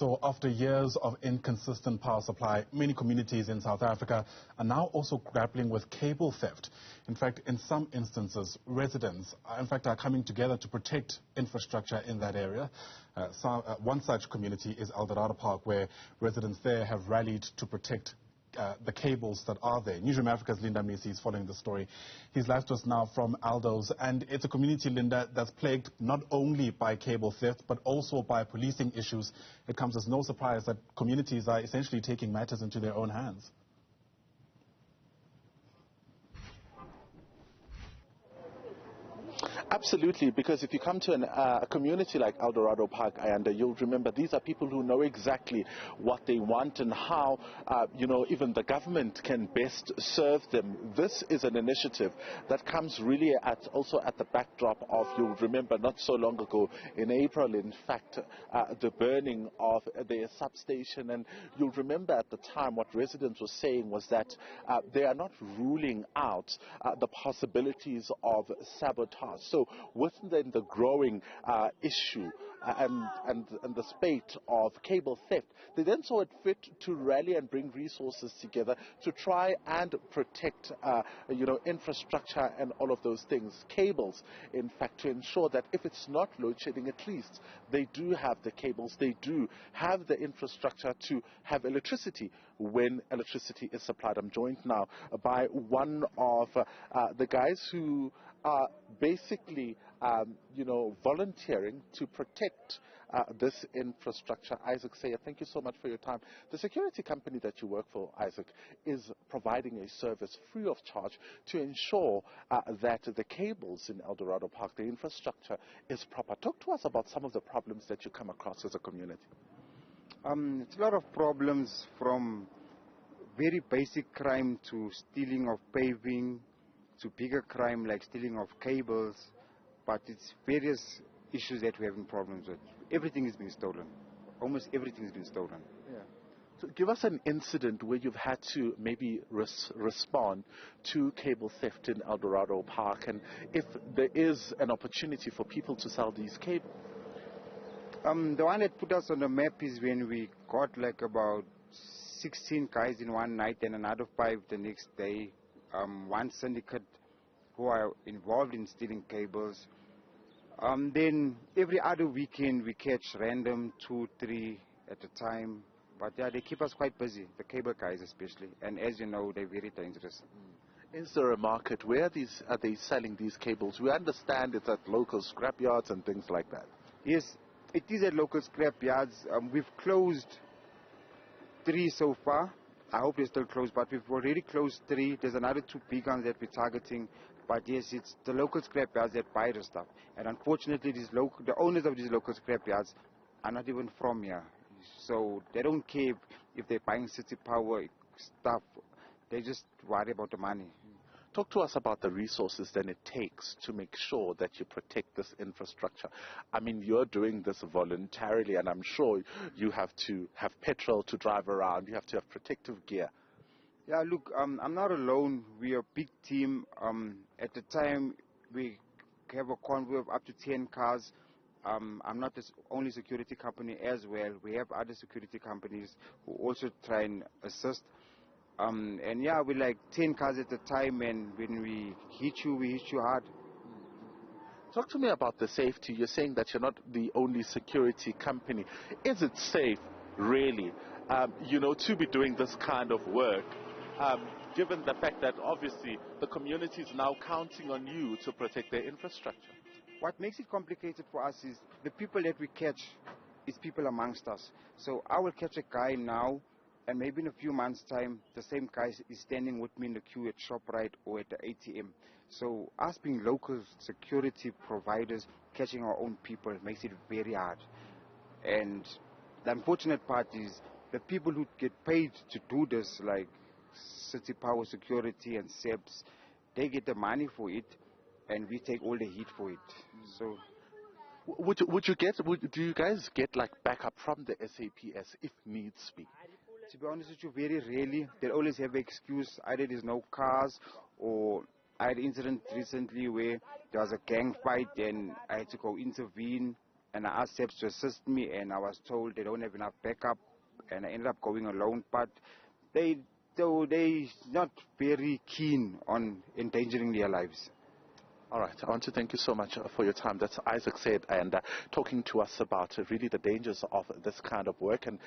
So after years of inconsistent power supply, many communities in South Africa are now also grappling with cable theft. In fact, in some instances, residents are coming together to protect infrastructure in that area. One such community is Eldorado Park, where residents there have rallied to protect the cables that are there. Newzroom Afrika's Mnisi is following the story. He's live to us now from Aldo's, and it's a community, Linda, that's plagued not only by cable theft but also by policing issues. It comes as no surprise that communities are essentially taking matters into their own hands. Absolutely, because if you come to a community like Eldorado Park, you'll remember these are people who know exactly what they want and how, even the government can best serve them. This is an initiative that comes really also at the backdrop of, you'll remember not so long ago in April, in fact, the burning of their substation. And you'll remember at the time what residents were saying was that they are not ruling out the possibilities of sabotage. So within the growing issue and the spate of cable theft, they then saw it fit to rally and bring resources together to try and protect, infrastructure and all of those things. Cables, in fact, to ensure that if it's not load shedding, at least they do have the cables, they do have the infrastructure to have electricity when electricity is supplied. I'm joined now by one of the guys who are basically, volunteering to protect this infrastructure. Isaac Sayer, thank you so much for your time. The security company that you work for, Isaac, is providing a service free of charge to ensure that the cables in Eldorado Park, the infrastructure, is proper. Talk to us about some of the problems that you come across as a community. It's a lot of problems, from very basic crime to stealing of paving, to bigger crime like stealing of cables, but it's various issues that we're having problems with. Everything is being stolen. Almost everything has been stolen. Yeah. So give us an incident where you've had to maybe respond to cable theft in Eldorado Park, and if there is an opportunity for people to sell these cables. The one that put us on the map is when we got like about 16 guys in one night and another 5 the next day. One syndicate who are involved in stealing cables. Then every other weekend we catch random 2, 3 at a time. But yeah, they keep us quite busy, the cable guys especially. And as you know, they're very dangerous. Is there a market? Where are they selling these cables? We understand it's at local scrapyards and things like that. Yes, it is at local scrapyards. We've closed 3 so far. I hope they're still closed, but we've already closed 3. There's another 2 big ones that we're targeting. But yes, it's the local scrapyards that buy the stuff. And unfortunately, the owners of these local scrapyards are not even from here. So they don't care if they're buying city power stuff. They just worry about the money. Talk to us about the resources then it takes to make sure that you protect this infrastructure. I mean, you're doing this voluntarily, and I'm sure you have to have petrol to drive around. You have to have protective gear. Yeah, look, I'm not alone. We're a big team. At the time, we have a convoy of up to 10 cars. I'm not the only security company as well. We have other security companies who also try and assist. And yeah, we're like 10 cars at a time, and when we hit you hard. Talk to me about the safety. You're saying that you're not the only security company. Is it safe, really, to be doing this kind of work, given the fact that obviously the community is now counting on you to protect their infrastructure? What makes it complicated for us is the people that we catch is people amongst us. So I will catch a guy now, and maybe in a few months' time, the same guy is standing with me in the queue at ShopRite or at the ATM. So us being local security providers, catching our own people makes it very hard. And the unfortunate part is the people who get paid to do this, like City Power Security and SEBS, they get the money for it, and we take all the heat for it. So, do you guys get like backup from the SAPS if needs be? To be honest with you, very rarely. They always have an excuse. Either there's no cars, or I had an incident recently where there was a gang fight and I had to go intervene. and I asked SAPS to assist me, and I was told they don't have enough backup, and I ended up going alone. But they not very keen on endangering their lives. All right, I want to thank you so much for your time. That's Isaac said, and talking to us about really the dangers of this kind of work. And